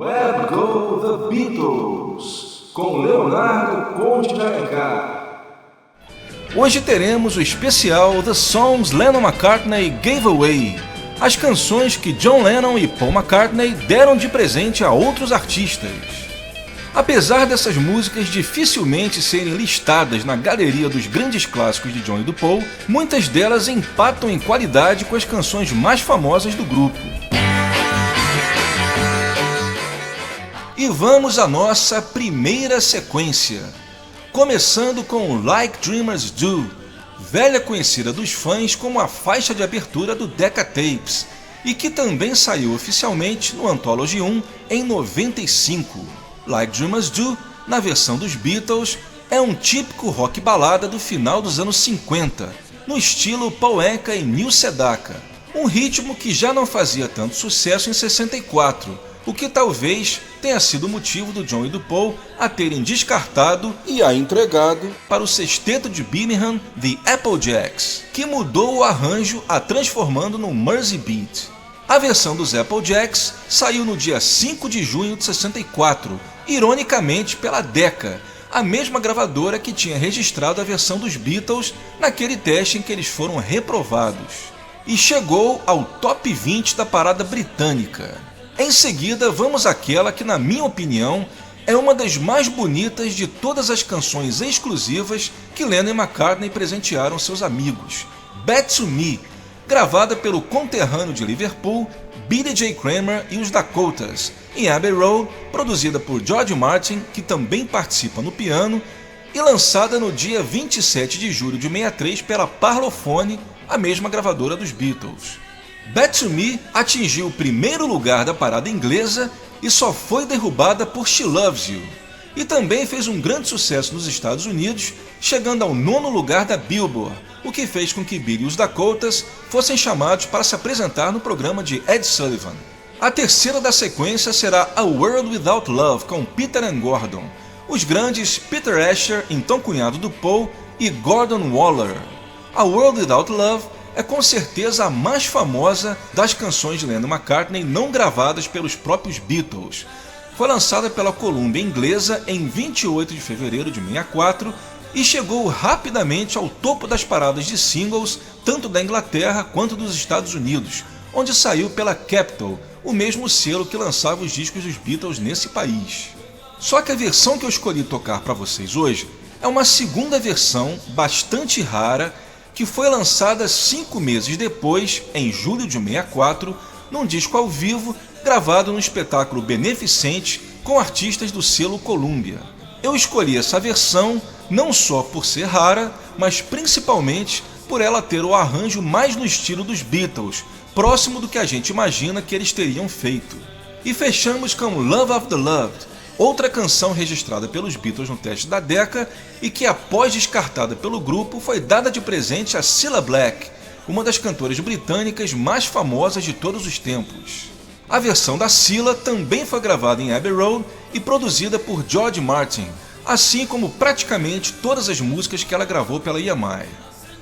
Where Go the Beatles, com Leonardo Conde de Alencar. Hoje teremos o especial The Songs Lennon-McCartney Gave Away, as canções que John Lennon e Paul McCartney deram de presente a outros artistas. Apesar dessas músicas dificilmente serem listadas na galeria dos grandes clássicos de John e do Paul, muitas delas empatam em qualidade com as canções mais famosas do grupo. E vamos à nossa primeira sequência, começando com Like Dreamers Do, velha conhecida dos fãs como a faixa de abertura do Decca Tapes, e que também saiu oficialmente no Anthology 1 em 95. Like Dreamers Do, na versão dos Beatles, é um típico rock balada do final dos anos 50, no estilo Paul Anka e Neil Sedaka, um ritmo que já não fazia tanto sucesso em 64, o que talvez tenha sido o motivo do John e do Paul a terem descartado e a entregado para o sexteto de Birmingham, The Applejacks, que mudou o arranjo a transformando no Mersey Beat. A versão dos Applejacks saiu no dia 5 de junho de 64, ironicamente pela Decca, a mesma gravadora que tinha registrado a versão dos Beatles naquele teste em que eles foram reprovados, e chegou ao top 20 da parada britânica. Em seguida, vamos àquela que, na minha opinião, é uma das mais bonitas de todas as canções exclusivas que Lennon e McCartney presentearam seus amigos, Bad to Me, gravada pelo conterrâneo de Liverpool, Billy J. Kramer e os Dakotas, em Abbey Road, produzida por George Martin, que também participa no piano, e lançada no dia 27 de julho de 63 pela Parlophone, a mesma gravadora dos Beatles. Bad to Me atingiu o primeiro lugar da parada inglesa e só foi derrubada por She Loves You, e também fez um grande sucesso nos Estados Unidos, chegando ao 9º lugar da Billboard, o que fez com que Billy e os Dakotas fossem chamados para se apresentar no programa de Ed Sullivan. A terceira da sequência será A World Without Love, com Peter and Gordon, os grandes Peter Asher, então cunhado do Paul, e Gordon Waller. A World Without Love é com certeza a mais famosa das canções de Lennon e McCartney não gravadas pelos próprios Beatles. Foi lançada pela Columbia inglesa em 28 de fevereiro de 64 e chegou rapidamente ao topo das paradas de singles tanto da Inglaterra quanto dos Estados Unidos, onde saiu pela Capitol, o mesmo selo que lançava os discos dos Beatles nesse país. Só que a versão que eu escolhi tocar para vocês hoje é uma segunda versão bastante rara, que foi lançada 5 meses depois, em julho de 64, num disco ao vivo gravado num espetáculo beneficente com artistas do selo Columbia. Eu escolhi essa versão não só por ser rara, mas principalmente por ela ter o arranjo mais no estilo dos Beatles, próximo do que a gente imagina que eles teriam feito. E fechamos com Love of the Loved, outra canção registrada pelos Beatles no teste da Decca e que, após descartada pelo grupo, foi dada de presente a Cilla Black, uma das cantoras britânicas mais famosas de todos os tempos. A versão da Cilla também foi gravada em Abbey Road e produzida por George Martin, assim como praticamente todas as músicas que ela gravou pela EMI.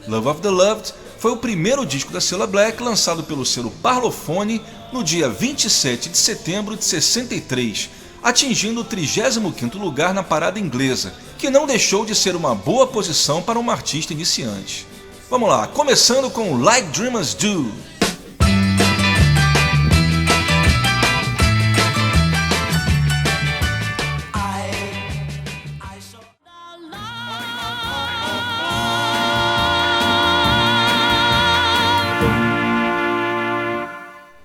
Love of the Loved foi o primeiro disco da Cilla Black lançado pelo selo Parlophone no dia 27 de setembro de 63, atingindo o 35º lugar na parada inglesa, que não deixou de ser uma boa posição para uma artista iniciante. Vamos lá, começando com Like Dreamers Do.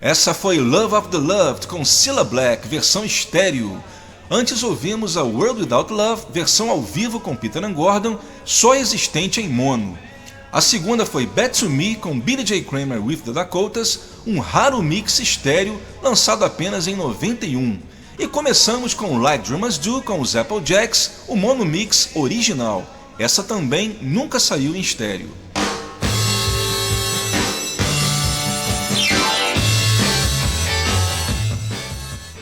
Essa foi Love of the Loved com Cilla Black, versão estéreo. Antes ouvimos a World Without Love, versão ao vivo com Peter and Gordon, só existente em mono. A segunda foi Bad to Me com Billy J. Kramer with the Dakotas, um raro mix estéreo lançado apenas em 91. E começamos com Like Dreamers Do com os Applejacks, o mono mix original. Essa também nunca saiu em estéreo.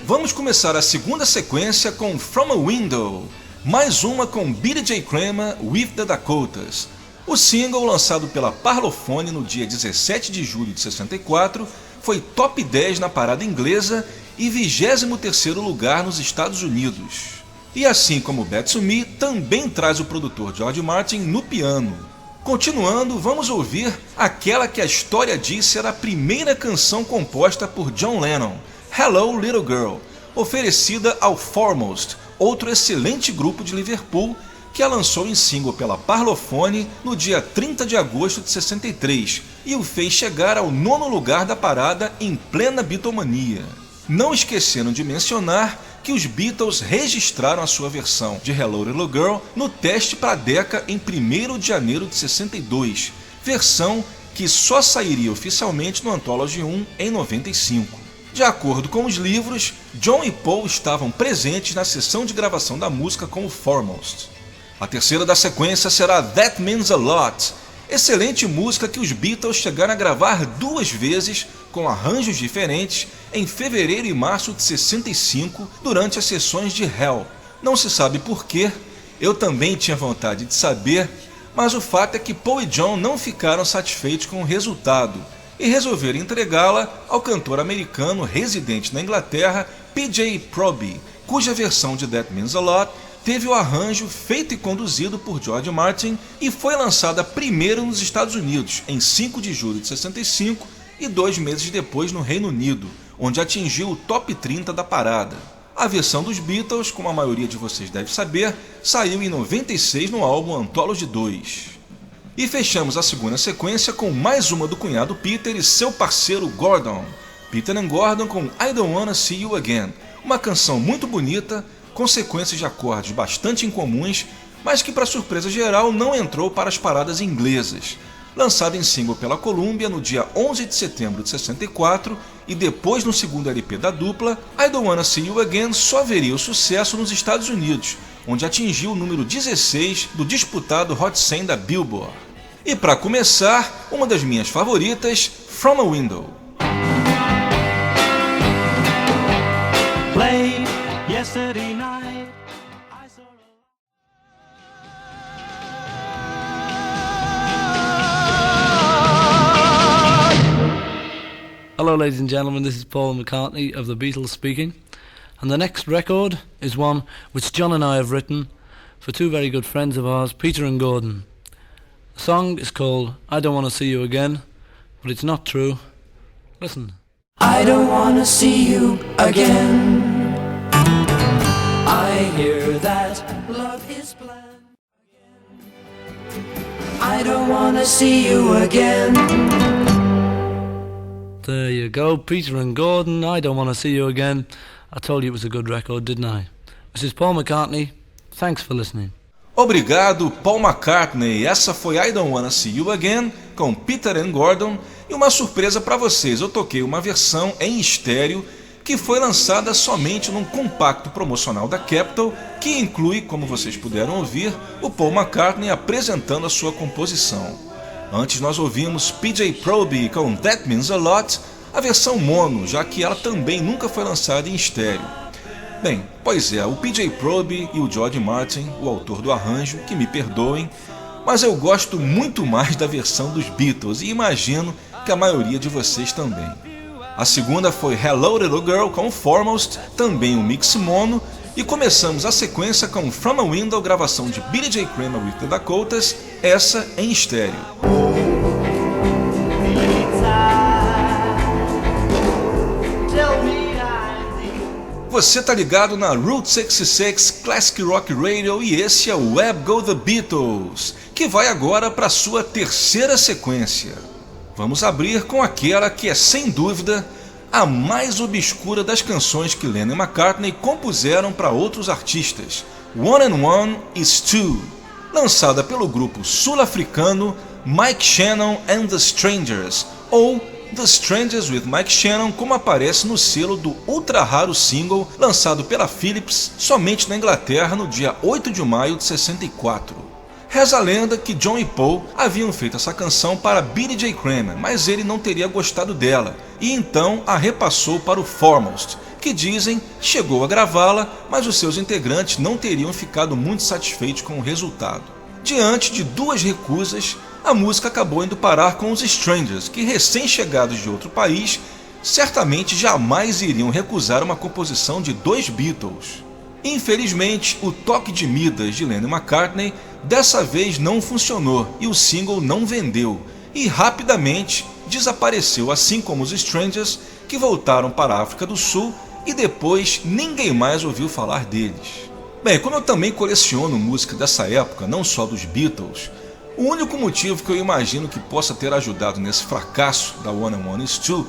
Vamos começar a segunda sequência com From a Window, mais uma com Billy J. Kramer with the Dakotas. O single, lançado pela Parlophone no dia 17 de julho de 64, foi top 10 na parada inglesa e 23º lugar nos Estados Unidos. E assim como Bad to Me, também traz o produtor George Martin no piano. Continuando, vamos ouvir aquela que a história diz ser a primeira canção composta por John Lennon, Hello Little Girl, oferecida ao Foremost, outro excelente grupo de Liverpool, que a lançou em single pela Parlophone no dia 30 de agosto de 63 e o fez chegar ao 9º lugar da parada em plena Beatlemania. Não esquecendo de mencionar que os Beatles registraram a sua versão de Hello Little Girl no teste para a Decca em 1º de janeiro de 62, versão que só sairia oficialmente no Anthology 1 em 95. De acordo com os livros, John e Paul estavam presentes na sessão de gravação da música com o Foremost. A terceira da sequência será That Means a Lot, excelente música que os Beatles chegaram a gravar 2 vezes com arranjos diferentes em fevereiro e março de 65 durante as sessões de Hell. Não se sabe porquê, eu também tinha vontade de saber, mas o fato é que Paul e John não ficaram satisfeitos com o resultado e resolveram entregá-la ao cantor americano residente na Inglaterra, PJ Proby, cuja versão de That Means a Lot teve o arranjo feito e conduzido por George Martin e foi lançada primeiro nos Estados Unidos, em 5 de julho de 65 e 2 meses depois no Reino Unido, onde atingiu o top 30 da parada. A versão dos Beatles, como a maioria de vocês deve saber, saiu em 96 no álbum Anthology 2. E fechamos a segunda sequência com mais uma do cunhado Peter e seu parceiro Gordon, Peter and Gordon com I Don't Wanna See You Again, uma canção muito bonita, com sequências de acordes bastante incomuns, mas que para surpresa geral não entrou para as paradas inglesas. Lançada em single pela Columbia no dia 11 de setembro de 64 e depois no segundo LP da dupla, I Don't Wanna See You Again só veria o sucesso nos Estados Unidos, onde atingiu o número 16 do disputado Hot 100 da Billboard. E para começar, uma das minhas favoritas, From a Window. Late yesterday night, I saw Hello ladies and gentlemen, this is Paul McCartney of the Beatles speaking, and the next record is one which John and I have written for 2 very good friends of ours, Peter and Gordon. The song is called I Don't Want to See You Again, but it's not true. Listen. I don't wanna see you again. I hear that love is blind. I don't wanna see you again. There you go, Peter and Gordon, I Don't Want to See You Again. I told you it was a good record, didn't I? This is Paul McCartney. Thanks for listening. Obrigado, Paul McCartney. Essa foi I Don't Wanna See You Again, com Peter and Gordon. E uma surpresa para vocês, eu toquei uma versão em estéreo que foi lançada somente num compacto promocional da Capitol, que inclui, como vocês puderam ouvir, o Paul McCartney apresentando a sua composição. Antes nós ouvimos PJ Proby com That Means a Lot, a versão mono, já que ela também nunca foi lançada em estéreo. Bem, pois é, o PJ Proby e o George Martin, o autor do arranjo, que me perdoem, mas eu gosto muito mais da versão dos Beatles e imagino que a maioria de vocês também. A segunda foi Hello Little Girl com Foremost, também um mix mono, e começamos a sequência com From a Window, gravação de Billy J. Kramer with the Dakotas, essa em estéreo. Você tá ligado na Route 66 Classic Rock Radio e esse é o Web Go The Beatles, que vai agora para sua terceira sequência. Vamos abrir com aquela que é sem dúvida a mais obscura das canções que Lennon e McCartney compuseram para outros artistas, One and One is Two, lançada pelo grupo sul-africano Mike Shannon and the Strangers, ou The Strangers with Mike Shannon, como aparece no selo do ultra raro single lançado pela Philips somente na Inglaterra no dia 8 de maio de 64. Reza a lenda que John e Paul haviam feito essa canção para Billy J. Kramer, mas ele não teria gostado dela, e então a repassou para o Foremost, que dizem chegou a gravá-la, mas os seus integrantes não teriam ficado muito satisfeitos com o resultado. Diante de 2 recusas, a música acabou indo parar com os Strangers, que recém-chegados de outro país, certamente jamais iriam recusar uma composição de dois Beatles. Infelizmente, o toque de Midas de Lennon e McCartney dessa vez não funcionou e o single não vendeu e rapidamente desapareceu, assim como os Strangers, que voltaram para a África do Sul e depois ninguém mais ouviu falar deles. Bem, como eu também coleciono música dessa época, não só dos Beatles, o único motivo que eu imagino que possa ter ajudado nesse fracasso da One and One Is Two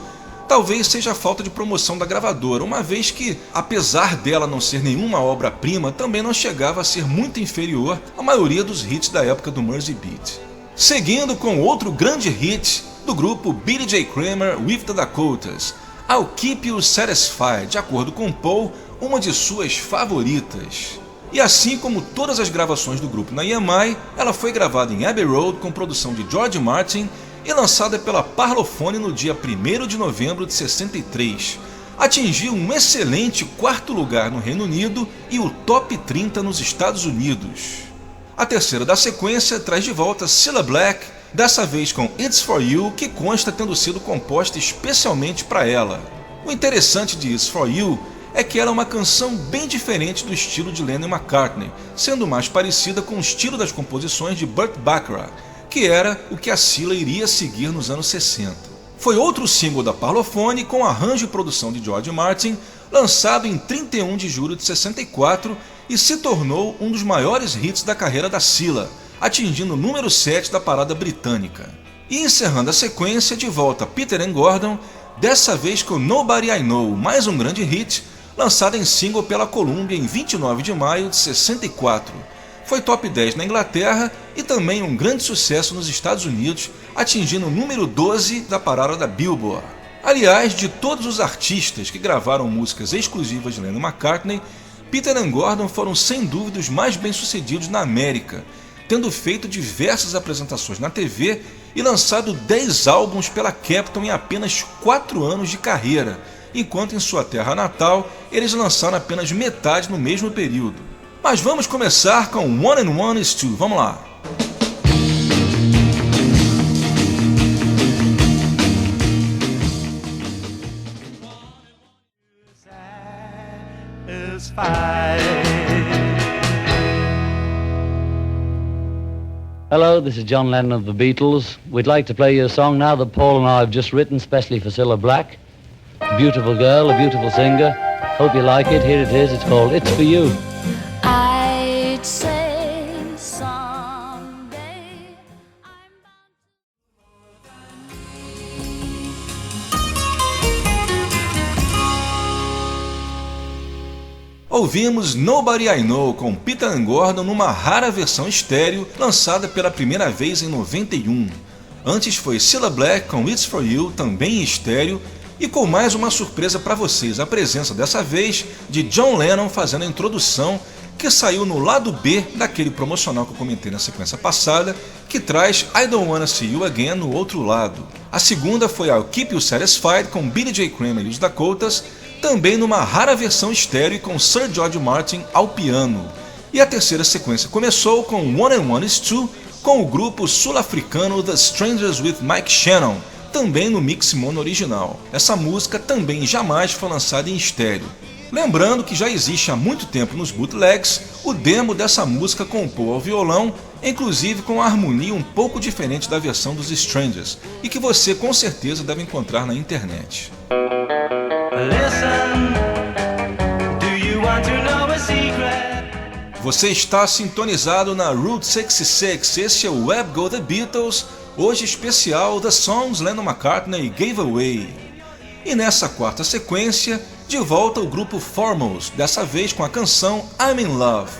talvez seja a falta de promoção da gravadora, uma vez que, apesar dela não ser nenhuma obra-prima, também não chegava a ser muito inferior à maioria dos hits da época do Mersey Beat. Seguindo com outro grande hit do grupo Billy J. Kramer with the Dakotas, I'll Keep You Satisfied, de acordo com Paul, uma de suas favoritas. E assim como todas as gravações do grupo na EMI, ela foi gravada em Abbey Road com produção de George Martin e lançada pela Parlophone no dia 1º de novembro de 63. Atingiu um excelente 4º lugar no Reino Unido e o top 30 nos Estados Unidos. A terceira da sequência traz de volta Cilla Black, dessa vez com It's For You, que consta tendo sido composta especialmente para ela. O interessante de It's For You é que ela é uma canção bem diferente do estilo de Lennon e McCartney, sendo mais parecida com o estilo das composições de Burt Bacharach, que era o que a Cilla iria seguir nos anos 60. Foi outro single da Parlophone com arranjo e produção de George Martin, lançado em 31 de julho de 64 e se tornou um dos maiores hits da carreira da Cilla, atingindo o número 7 da parada britânica. E encerrando a sequência, de volta Peter and Gordon, dessa vez com Nobody I Know, mais um grande hit, lançado em single pela Columbia em 29 de maio de 64. Foi top 10 na Inglaterra e também um grande sucesso nos Estados Unidos, atingindo o número 12 da parada da Billboard. Aliás, de todos os artistas que gravaram músicas exclusivas de Lennon e McCartney, Peter and Gordon foram sem dúvida os mais bem-sucedidos na América, tendo feito diversas apresentações na TV e lançado 10 álbuns pela Capitol em apenas 4 anos de carreira, enquanto em sua terra natal eles lançaram apenas metade no mesmo período. Mas vamos começar com One and One Is Two, vamos lá! Hello, this is John Lennon of the Beatles. We'd like to play you a song now that Paul and I have just written specially for Cilla Black. A beautiful girl, a beautiful singer. Hope you like it. Here it is. It's called It's For You. I'd say someday Ouvimos Nobody I Know com Peter and Gordon numa rara versão estéreo lançada pela primeira vez em 91. Antes foi Cilla Black com It's For You, também em estéreo, e com mais uma surpresa para vocês, a presença dessa vez de John Lennon fazendo a introdução, que saiu no lado B daquele promocional que eu comentei na sequência passada, que traz I Don't Wanna See You Again no outro lado. A segunda foi I'll Keep You Satisfied com Billy J. Kramer e os Dakotas, também numa rara versão estéreo com Sir George Martin ao piano. E a terceira sequência começou com One and One Is Two, com o grupo sul-africano The Strangers with Mike Shannon, também no mix mono original. Essa música também jamais foi lançada em estéreo. Lembrando que já existe há muito tempo nos bootlegs o demo dessa música com Paul ao violão, inclusive com a harmonia um pouco diferente da versão dos Strangers, e que você com certeza deve encontrar na internet. Listen, do you want to know a secret? Você está sintonizado na Route 66, esse é o Web Go The Beatles, hoje especial The Songs Lennon McCartney Gave Away. E nessa quarta sequência, de volta o grupo Foremost, dessa vez com a canção I'm In Love,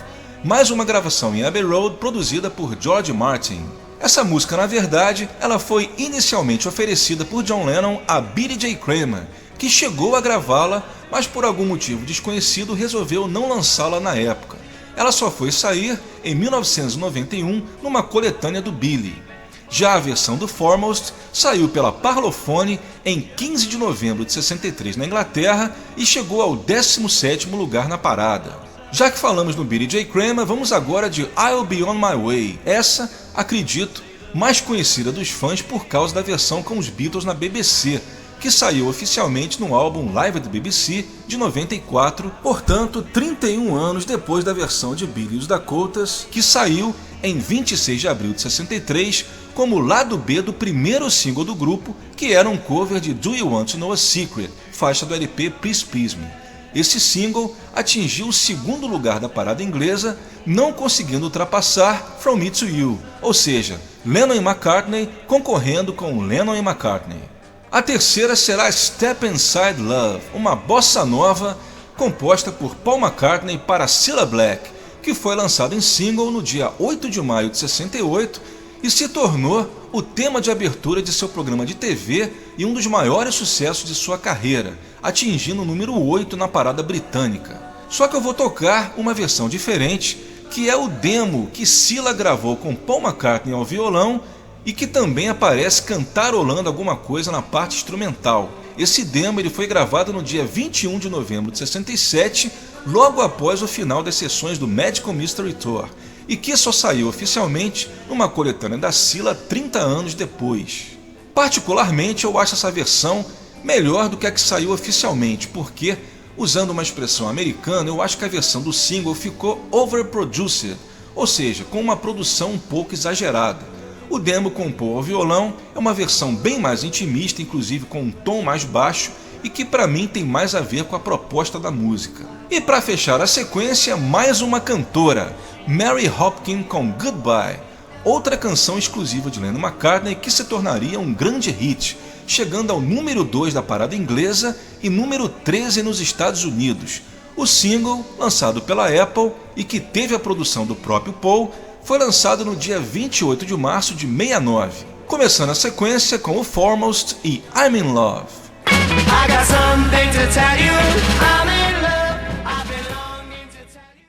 mais uma gravação em Abbey Road produzida por George Martin. Essa música, na verdade, ela foi inicialmente oferecida por John Lennon a Billy J. Kramer, que chegou a gravá-la, mas por algum motivo desconhecido resolveu não lançá-la na época. Ela só foi sair em 1991 numa coletânea do Billy. Já a versão do Foremost saiu pela Parlophone em 15 de novembro de 63 na Inglaterra e chegou ao 17º lugar na parada. Já que falamos no Billy J. Kramer, vamos agora de I'll Be On My Way, essa, acredito, mais conhecida dos fãs por causa da versão com os Beatles na BBC, que saiu oficialmente no álbum Live at the BBC de 94, portanto 31 anos depois da versão de Billy e os Dakotas, que saiu em 26 de abril de 63 como lado B do primeiro single do grupo, que era um cover de Do You Want to Know a Secret, faixa do LP Please Please Me. Esse single atingiu o segundo lugar da parada inglesa, não conseguindo ultrapassar From Me to You, ou seja, Lennon e McCartney concorrendo com Lennon e McCartney. A terceira será Step Inside Love, uma bossa nova composta por Paul McCartney para Cilla Black, que foi lançado em single no dia 8 de maio de 68 e se tornou o tema de abertura de seu programa de TV e um dos maiores sucessos de sua carreira, atingindo o número 8 na parada britânica. Só que eu vou tocar uma versão diferente, que é o demo que Cilla gravou com Paul McCartney ao violão e que também aparece cantarolando alguma coisa na parte instrumental. Esse demo ele foi gravado no dia 21 de novembro de 67, logo após o final das sessões do Magical Mystery Tour, e que só saiu oficialmente numa coletânea da Cilla 30 anos depois. Particularmente eu acho essa versão melhor do que a que saiu oficialmente, porque, usando uma expressão americana, eu acho que a versão do single ficou overproduced, ou seja, com uma produção um pouco exagerada. O demo com Paul ao violão é uma versão bem mais intimista, inclusive com um tom mais baixo, e que para mim tem mais a ver com a proposta da música. E para fechar a sequência, mais uma cantora, Mary Hopkin com Goodbye, outra canção exclusiva de Lennon McCartney que se tornaria um grande hit, chegando ao número 2 da parada inglesa e número 13 nos Estados Unidos. O single, lançado pela Apple e que teve a produção do próprio Paul, foi lançado no dia 28 de março de 69, começando a sequência com o Foremost e I'm in Love. I got something to tell you. I'm in love. I've been longing to tell you.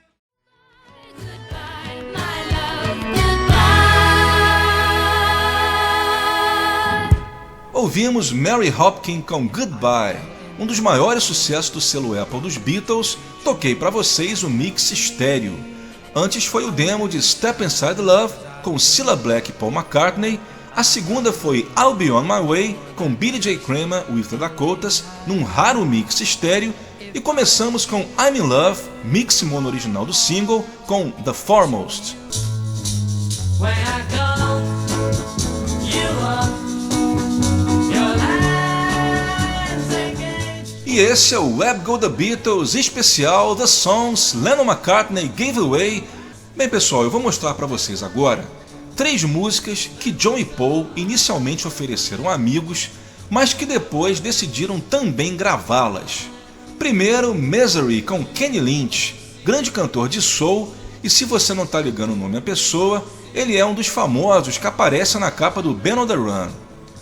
Goodbye, my love, goodbye. Ouvimos Mary Hopkin com Goodbye, um dos maiores sucessos do selo Apple dos Beatles. Toquei para vocês o mix estéreo. Antes foi o demo de Step Inside Love com Cilla Black e Paul McCartney. A segunda foi I'll Be On My Way com Billy J. Kramer with the Dakotas, num raro mix estéreo. E começamos com I'm in Love, mix mono original do single, com The Foremost. When I call you up, your lines again. E esse é o Web Go The Beatles especial The Songs Lennon McCartney Gave Away. Bem pessoal, eu vou mostrar para vocês agora 3 músicas que John e Paul inicialmente ofereceram a amigos, mas que depois decidiram também gravá-las. Primeiro, Misery com Kenny Lynch, grande cantor de soul, e se você não está ligando o nome à pessoa, ele é um dos famosos que aparece na capa do Band on the Run.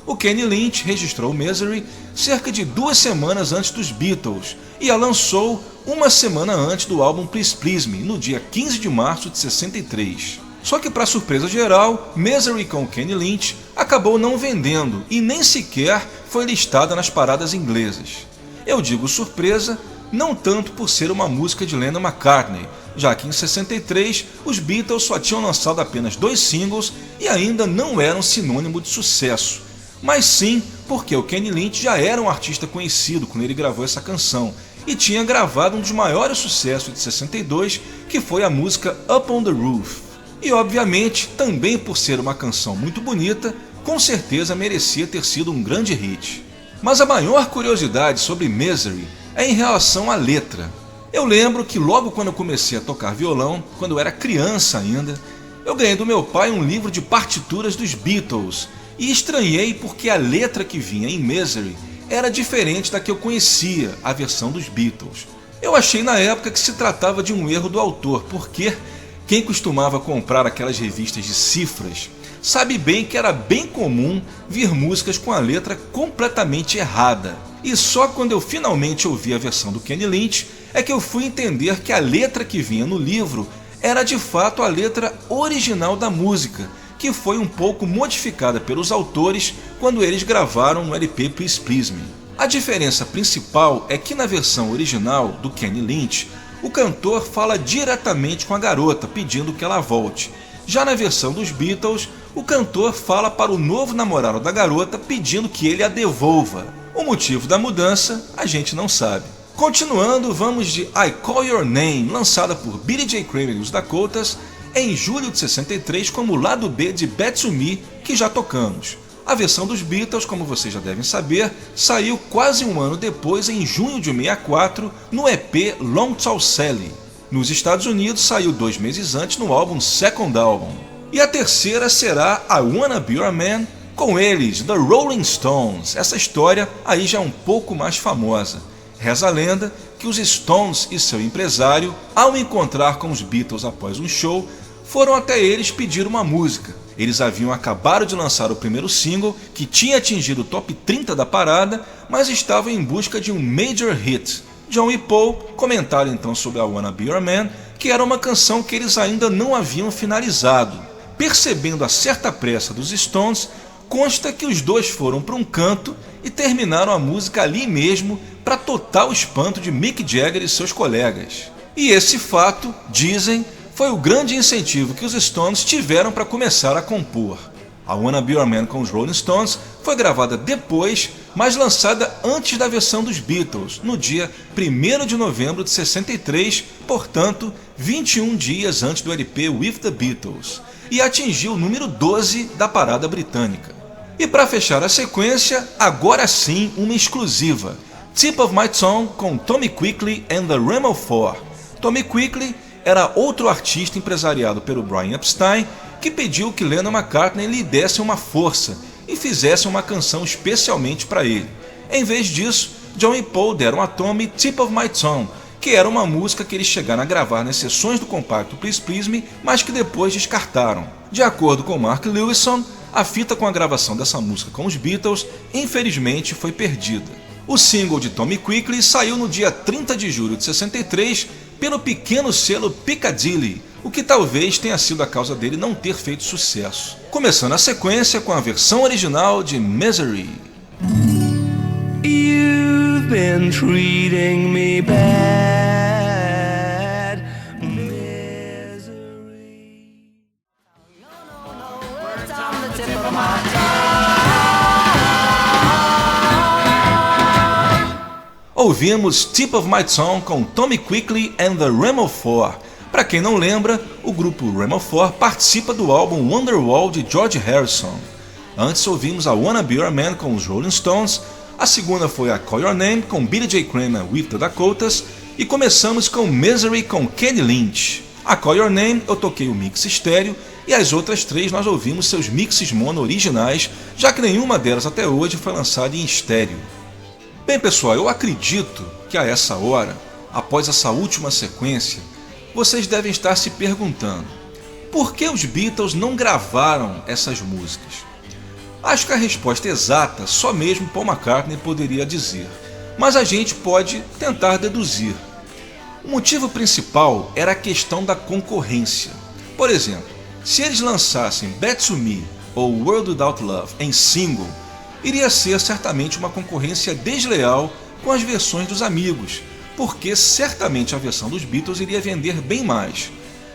O Kenny Lynch registrou Misery cerca de 2 semanas antes dos Beatles e a lançou uma semana antes do álbum Please Please Me, no dia 15 de março de 63. Só que, para surpresa geral, Misery com Kenny Lynch acabou não vendendo e nem sequer foi listada nas paradas inglesas. Eu digo surpresa, não tanto por ser uma música de Lennon McCartney, já que em 63 os Beatles só tinham lançado apenas 2 singles e ainda não eram sinônimo de sucesso, mas sim porque o Kenny Lynch já era um artista conhecido quando ele gravou essa canção e tinha gravado um dos maiores sucessos de 62, que foi a música Up on the Roof. E obviamente, também por ser uma canção muito bonita, com certeza merecia ter sido um grande hit. Mas a maior curiosidade sobre Misery é em relação à letra. Eu lembro que logo quando eu comecei a tocar violão, quando eu era criança ainda, eu ganhei do meu pai um livro de partituras dos Beatles e estranhei porque a letra que vinha em Misery era diferente da que eu conhecia, a versão dos Beatles. Eu achei na época que se tratava de um erro do autor, porque quem costumava comprar aquelas revistas de cifras sabe bem que era bem comum vir músicas com a letra completamente errada. E só quando eu finalmente ouvi a versão do Kenny Lynch é que eu fui entender que a letra que vinha no livro era de fato a letra original da música, que foi um pouco modificada pelos autores quando eles gravaram no LP Please Please Me. A diferença principal é que na versão original do Kenny Lynch, o cantor fala diretamente com a garota pedindo que ela volte. Já na versão dos Beatles, o cantor fala para o novo namorado da garota pedindo que ele a devolva. O motivo da mudança a gente não sabe. Continuando, vamos de I Call Your Name, lançada por Billy J. Kramer e os Dakotas em julho de 63 como lado B de Bad to Me, que já tocamos. A versão dos Beatles, como vocês já devem saber, saiu quase um ano depois, em junho de 64, no EP Long Tall Sally. Nos Estados Unidos, saiu 2 meses antes no álbum Second Album. E a terceira será I Wanna Be Your Man, com eles, The Rolling Stones. Essa história aí já é um pouco mais famosa. Reza a lenda que os Stones e seu empresário, ao encontrar com os Beatles após um show, foram até eles pedir uma música. Eles haviam acabado de lançar o primeiro single, que tinha atingido o top 30 da parada, mas estavam em busca de um major hit. John e Paul comentaram então sobre I Wanna Be Your Man, que era uma canção que eles ainda não haviam finalizado. Percebendo a certa pressa dos Stones, consta que os dois foram para um canto e terminaram a música ali mesmo, para total espanto de Mick Jagger e seus colegas. E esse fato, dizem, foi o grande incentivo que os Stones tiveram para começar a compor. I Wanna Be Your Man com os Rolling Stones foi gravada depois, mas lançada antes da versão dos Beatles, no dia 1º de novembro de 63, portanto, 21 dias antes do LP With the Beatles, e atingiu o número 12 da parada britânica. E para fechar a sequência, agora sim uma exclusiva, Tip of My Tongue com Tommy Quickly and the Remo 4. Tommy Quickly era outro artista empresariado pelo Brian Epstein, que pediu que Lennon e McCartney lhe dessem uma força e fizessem uma canção especialmente para ele. Em vez disso, John e Paul deram a Tommy Tip of My Tongue, que era uma música que eles chegaram a gravar nas sessões do compacto Please Please Me, mas que depois descartaram. De acordo com Mark Lewison, a fita com a gravação dessa música com os Beatles, infelizmente, foi perdida. O single de Tommy Quickly saiu no dia 30 de julho de 63 pelo pequeno selo Piccadilly, o que talvez tenha sido a causa dele não ter feito sucesso. Começando a sequência com a versão original de Misery. You've been treating me bad. Misery. Words on the tip of my Ouvimos Tip of My Tongue com Tommy Quickly and the Remo 4. Para quem não lembra, o grupo Remo 4 participa do álbum Wonderwall de George Harrison. Antes ouvimos I Wanna Be Your Man com os Rolling Stones, a segunda foi I Call Your Name com Billy J. Kramer with the Dakotas e começamos com Misery com Kenny Lynch. I Call Your Name eu toquei o mix estéreo e as outras 3 nós ouvimos seus mixes mono originais, já que nenhuma delas até hoje foi lançada em estéreo. Bem pessoal, eu acredito que a essa hora, após essa última sequência, vocês devem estar se perguntando: por que os Beatles não gravaram essas músicas? Acho que a resposta exata só mesmo Paul McCartney poderia dizer, mas a gente pode tentar deduzir. O motivo principal era a questão da concorrência. Por exemplo, se eles lançassem Bad to Me ou World Without Love em single, iria ser certamente uma concorrência desleal com as versões dos amigos, porque certamente a versão dos Beatles iria vender bem mais.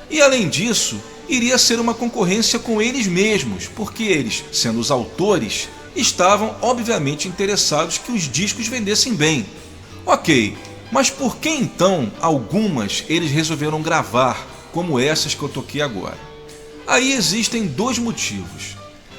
E além disso, iria ser uma concorrência com eles mesmos, porque eles, sendo os autores, estavam obviamente interessados que os discos vendessem bem. Ok, mas por que então algumas eles resolveram gravar, como essas que eu toquei agora? Aí existem 2 motivos.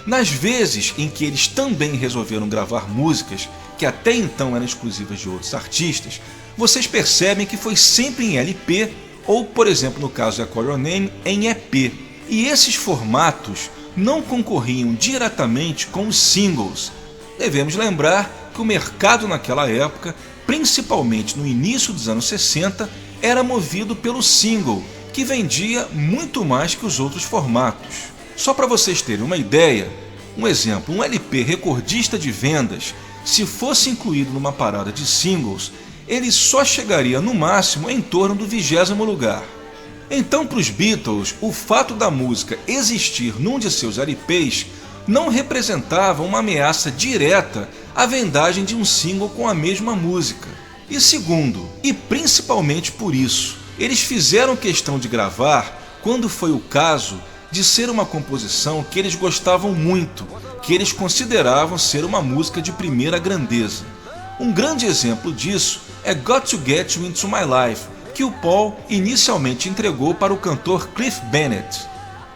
Nas vezes em que eles também resolveram gravar músicas que até então eram exclusivas de outros artistas, vocês percebem que foi sempre em LP ou, por exemplo, no caso de I Call Your Name, em EP. E esses formatos não concorriam diretamente com os singles. Devemos lembrar que o mercado naquela época, principalmente no início dos anos 60, era movido pelo single, que vendia muito mais que os outros formatos. Só para vocês terem uma ideia, um exemplo, um LP recordista de vendas, se fosse incluído numa parada de singles, ele só chegaria no máximo em torno do 20º lugar. Então, para os Beatles, o fato da música existir num de seus LPs não representava uma ameaça direta à vendagem de um single com a mesma música. E segundo, e principalmente por isso, eles fizeram questão de gravar quando foi o caso de ser uma composição que eles gostavam muito, que eles consideravam ser uma música de primeira grandeza. Um grande exemplo disso é Got to Get You Into My Life, que o Paul inicialmente entregou para o cantor Cliff Bennett.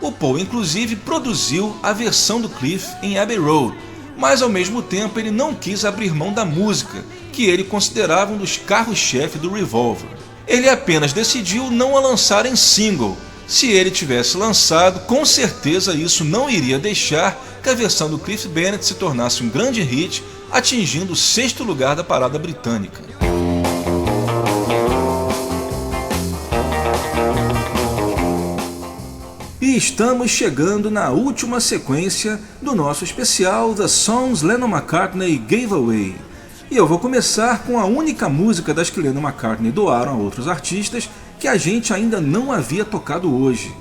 O Paul inclusive produziu a versão do Cliff em Abbey Road, mas ao mesmo tempo ele não quis abrir mão da música, que ele considerava um dos carros-chefe do Revolver. Ele apenas decidiu não a lançar em single. Se ele tivesse lançado, com certeza isso não iria deixar que a versão do Cliff Bennett se tornasse um grande hit, atingindo o 6º lugar da parada britânica. E estamos chegando na última sequência do nosso especial The Songs Lennon-McCartney Gave Away. E eu vou começar com a única música das que Lennon-McCartney doaram a outros artistas que a gente ainda não havia tocado hoje.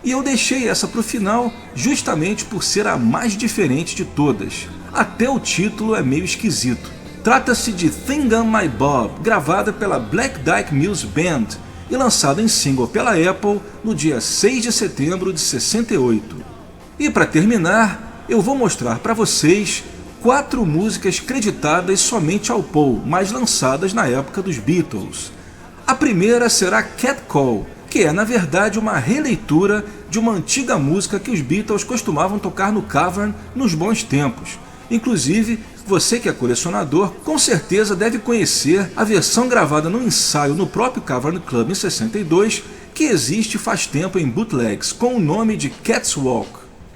E eu deixei essa para o final justamente por ser a mais diferente de todas. Até o título é meio esquisito. Trata-se de Thing on My Bob, gravada pela Black Dyke Mills Band e lançada em single pela Apple no dia 6 de setembro de 68. E para terminar, eu vou mostrar para vocês 4 músicas creditadas somente ao Paul, mas lançadas na época dos Beatles. A primeira será Cat Call, que é na verdade uma releitura de uma antiga música que os Beatles costumavam tocar no Cavern nos bons tempos. Inclusive, você que é colecionador, com certeza deve conhecer a versão gravada no ensaio no próprio Cavern Club em 62, que existe faz tempo em bootlegs, com o nome de Cat's Walk.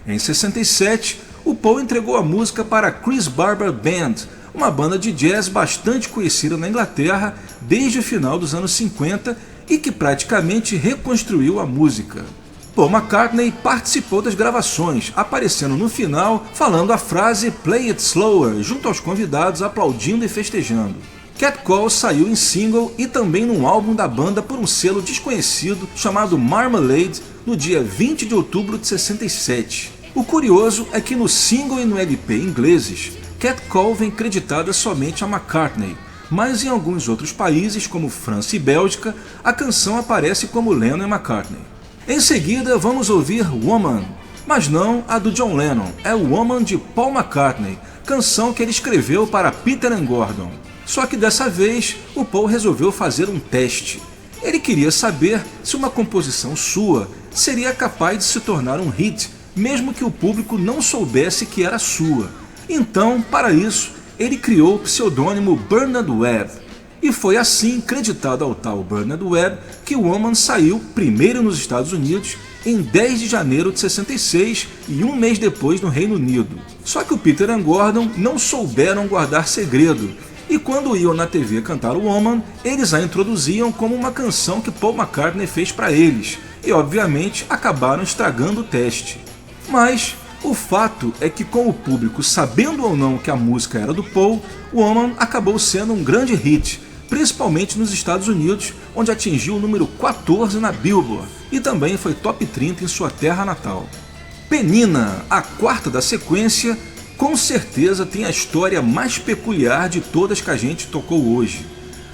Em 67, o Paul entregou a música para a Chris Barber Band, uma banda de jazz bastante conhecida na Inglaterra desde o final dos anos 50 e que praticamente reconstruiu a música. Paul McCartney participou das gravações, aparecendo no final falando a frase "Play It Slower", junto aos convidados aplaudindo e festejando. Cat Call saiu em single e também num álbum da banda por um selo desconhecido chamado Marmalade no dia 20 de outubro de 67. O curioso é que no single e no LP ingleses, Cat Call vem creditada somente a McCartney, mas em alguns outros países, como França e Bélgica, a canção aparece como Lennon e McCartney. Em seguida, vamos ouvir Woman, mas não a do John Lennon, é Woman de Paul McCartney, canção que ele escreveu para Peter and Gordon. Só que dessa vez, o Paul resolveu fazer um teste. Ele queria saber se uma composição sua seria capaz de se tornar um hit, mesmo que o público não soubesse que era sua. Então, para isso, ele criou o pseudônimo Bernard Webb. E foi assim, creditado ao tal Bernard Webb, que Woman saiu primeiro nos Estados Unidos em 10 de janeiro de 66 e um mês depois no Reino Unido. Só que o Peter and Gordon não souberam guardar segredo, e quando iam na TV cantar Woman, eles a introduziam como uma canção que Paul McCartney fez para eles, e obviamente acabaram estragando o teste. Mas o fato é que, com o público sabendo ou não que a música era do Paul, Woman acabou sendo um grande hit, principalmente nos Estados Unidos, onde atingiu o número 14 na Billboard e também foi top 30 em sua terra natal. Penina, a quarta da sequência, com certeza tem a história mais peculiar de todas que a gente tocou hoje.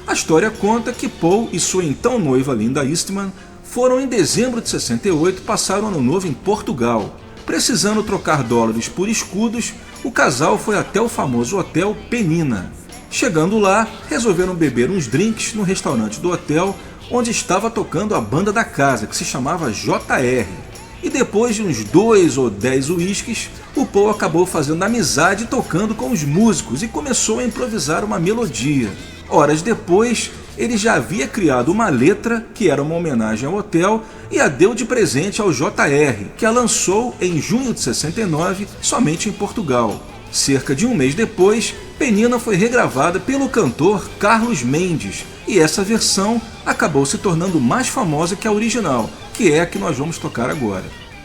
A história conta que Paul e sua então noiva Linda Eastman foram em dezembro de 68 passar o ano novo em Portugal. Precisando trocar dólares por escudos, o casal foi até o famoso hotel Penina. Chegando lá, resolveram beber uns drinks no restaurante do hotel, onde estava tocando a banda da casa, que se chamava JR. E depois de uns 2 ou 10 uísques, o Paul acabou fazendo amizade tocando com os músicos e começou a improvisar uma melodia. Horas depois, ele já havia criado uma letra, que era uma homenagem ao hotel, e a deu de presente ao JR, que a lançou em junho de 69, somente em Portugal. Cerca de um mês depois, Penina foi regravada pelo cantor Carlos Mendes, e essa versão acabou se tornando mais famosa que a original, que é a que nós vamos tocar agora.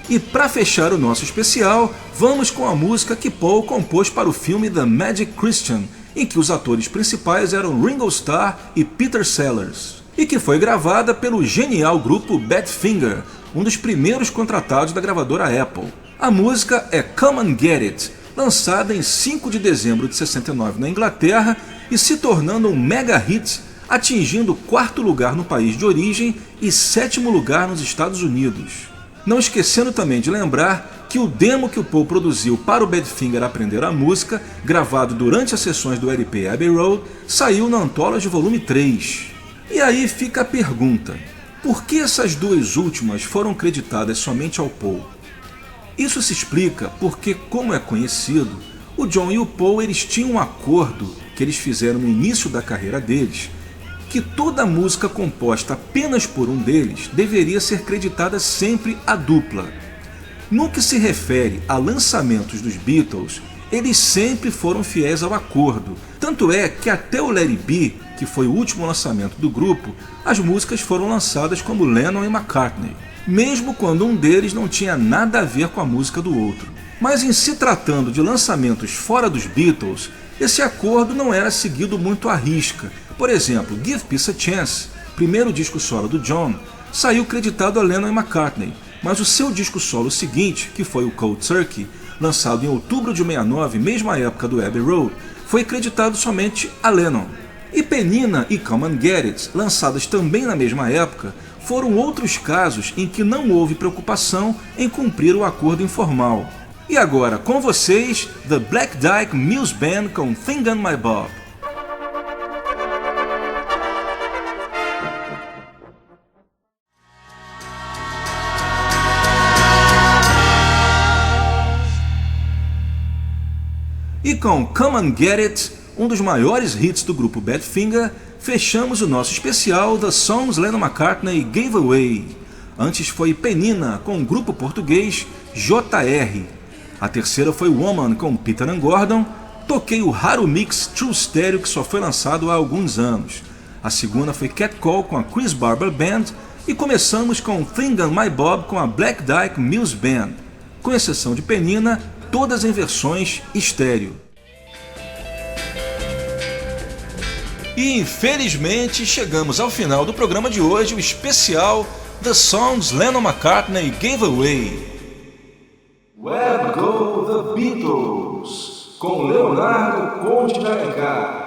E para fechar o nosso especial, vamos com a música que Paul compôs para o filme The Magic Christian, em que os atores principais eram Ringo Starr e Peter Sellers, e que foi gravada pelo genial grupo Badfinger, um dos primeiros contratados da gravadora Apple. A música é Come and Get It, lançada em 5 de dezembro de 69 na Inglaterra e se tornando um mega hit, atingindo o 4º lugar no país de origem e 7º lugar nos Estados Unidos. Não esquecendo também de lembrar que o demo que o Paul produziu para o Badfinger aprender a música, gravado durante as sessões do LP Abbey Road, saiu na Anthology Volume 3. E aí fica a pergunta, por que essas duas últimas foram creditadas somente ao Paul? Isso se explica porque, como é conhecido, o John e o Paul eles tinham um acordo que eles fizeram no início da carreira deles, que toda música composta apenas por um deles deveria ser creditada sempre à dupla. No que se refere a lançamentos dos Beatles, eles sempre foram fiéis ao acordo, tanto é que até o Let It Be, que foi o último lançamento do grupo, as músicas foram lançadas como Lennon e McCartney, mesmo quando um deles não tinha nada a ver com a música do outro. Mas em se tratando de lançamentos fora dos Beatles, esse acordo não era seguido muito à risca. Por exemplo, Give Peace a Chance, primeiro disco solo do John, saiu creditado a Lennon e McCartney, mas o seu disco solo seguinte, que foi o Cold Turkey, lançado em outubro de 69, mesma época do Abbey Road, foi creditado somente a Lennon. E Penina e Come and Get It, lançadas também na mesma época, foram outros casos em que não houve preocupação em cumprir o acordo informal. E agora, com vocês, The Black Dyke Mills Band com Thing on My Bob. E com Come and Get It, um dos maiores hits do grupo Badfinger, fechamos o nosso especial The Songs Lennon McCartney Gave Away. Antes foi Penina com o grupo português JR. A terceira foi Woman com Peter and Gordon. Toquei o raro mix True Stereo que só foi lançado há alguns anos. A segunda foi Cat Call com a Chris Barber Band. E começamos com Thing on My Bob com a Black Dyke Mills Band. Com exceção de Penina, todas em versões estéreo. E infelizmente chegamos ao final do programa de hoje, o especial The Songs Lennon McCartney Gave Away. Where Go the Beatles, com Leonardo Conde de Alencar.